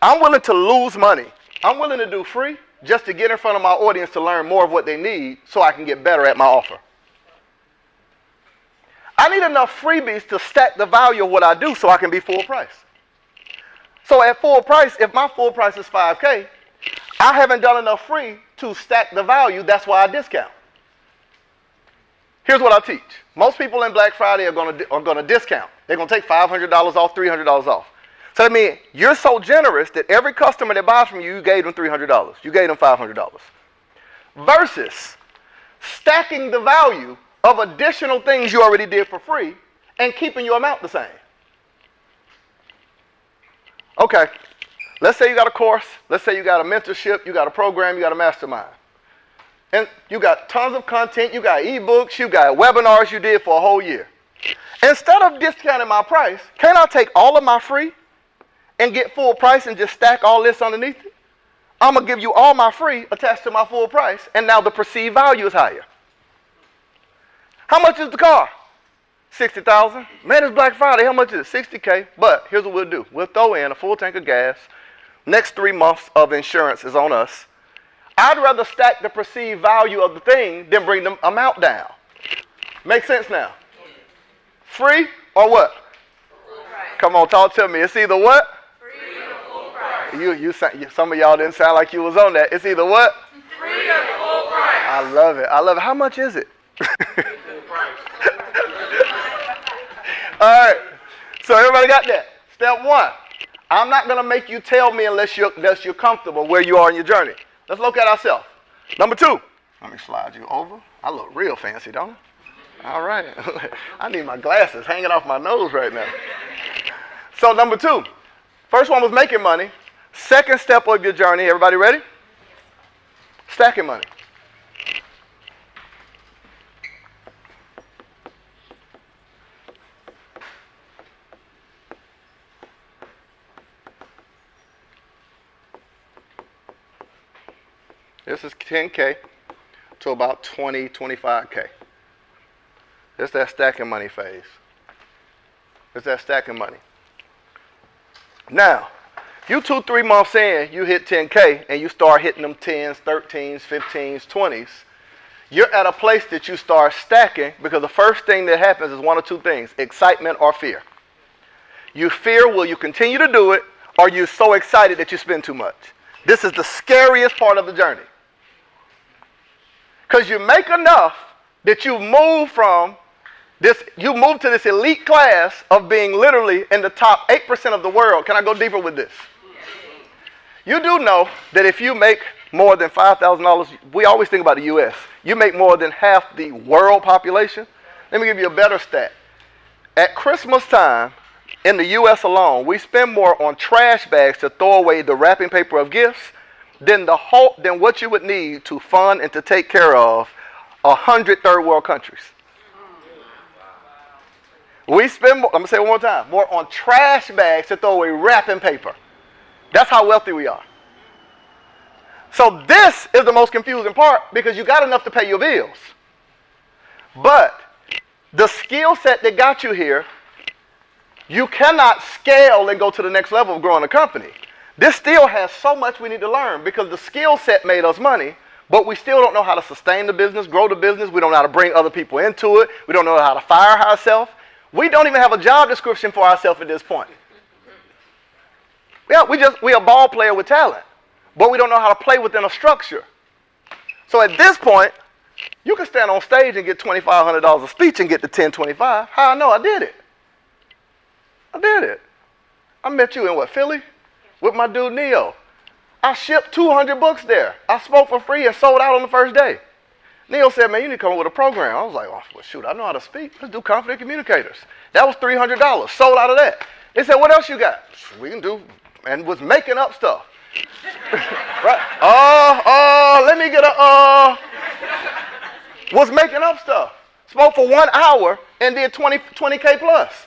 I'm willing to lose money. I'm willing to do free just to get in front of my audience to learn more of what they need so I can get better at my offer. I need enough freebies to stack the value of what I do so I can be full price. So at full price, if my full price is $5K, I haven't done enough free to stack the value. That's why I discount. Here's what I teach. Most people in Black Friday are going to discount. They're going to take $500 off, $300 off. So that means you're so generous that every customer that buys from you, you gave them $300. You gave them $500. Versus stacking the value of additional things you already did for free and keeping your amount the same. Okay, let's say you got a course. Let's say you got a mentorship, you got a program, you got a mastermind. And you got tons of content, you got ebooks, you got webinars you did for a whole year. Instead of discounting my price, can't I take all of my free and get full price and just stack all this underneath it? I'm going to give you all my free attached to my full price, and now the perceived value is higher. How much is the car? $60,000. Man, it's Black Friday. How much is it? $60K. But here's what we'll do. We'll throw in a full tank of gas. Next 3 months of insurance is on us. I'd rather stack the perceived value of the thing than bring the amount down. Make sense now? Free or what? Come on, talk to me. It's either what? Free or full price. Some of y'all didn't sound like you was on that. It's either what? Free or full price. I love it. I love it. How much is it? All right. So everybody got that? Step 1. I'm not going to make you tell me unless you're comfortable where you are in your journey. Let's look at ourselves. Number 2. Let me slide you over. I look real fancy, don't I? All right. I need my glasses hanging off my nose right now. So number 2. First one was making money. Second step of your journey. Everybody ready? Stacking money. This is 10K to about 20, 25K. It's that stacking money phase. It's that stacking money. Now, you 2-3 months in, you hit 10K and you start hitting them 10s, 13s, 15s, 20s. You're at a place that you start stacking because the first thing that happens is one of 2 things, excitement or fear. You fear, will you continue to do it, or you're so excited that you spend too much. This is the scariest part of the journey. Because you make enough that you move to this elite class of being literally in the top 8% of the world. Can I go deeper with this? You do know that if you make more than $5,000, we always think about the U.S. You make more than half the world population. Let me give you a better stat. At Christmas time, in the U.S. alone, we spend more on trash bags to throw away the wrapping paper of gifts than what you would need to fund and to take care of 100 third world countries. We spend more, I'm going to say it one more time, more on trash bags to throw away wrapping paper. That's how wealthy we are. So this is the most confusing part because you got enough to pay your bills. But the skill set that got you here, you cannot scale and go to the next level of growing a company. This still has so much we need to learn because the skill set made us money, but we still don't know how to sustain the business, grow the business. We don't know how to bring other people into it. We don't know how to fire ourselves. We don't even have a job description for ourselves at this point. Yeah, we a ball player with talent, but we don't know how to play within a structure. So at this point, you can stand on stage and get $2,500 a speech and get to $1025. How I know? I did it. I did it. I met you in what, Philly? With my dude Neo. I shipped 200 books there. I spoke for free and sold out on the first day. Neo said, man, you need to come up with a program. I was like, oh, well, shoot, I know how to speak. Let's do Confident Communicators. That was $300. Sold out of that. They said, what else you got? We can do, and was making up stuff. Right? Let me get was making up stuff. Spoke for 1 hour and did 20K plus.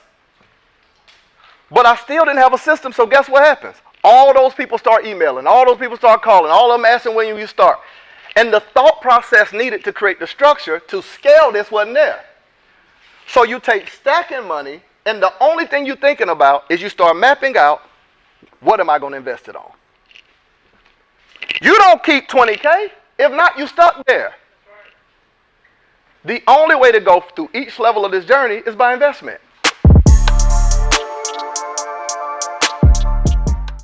But I still didn't have a system, so guess what happens? All those people start emailing. All those people start calling. All of them asking when you start. And the thought process needed to create the structure to scale this wasn't there. So you take stacking money, and the only thing you're thinking about is you start mapping out What am I going to invest it on? You don't keep 20K. If not, you stuck there. The only way to go through each level of this journey is by investment.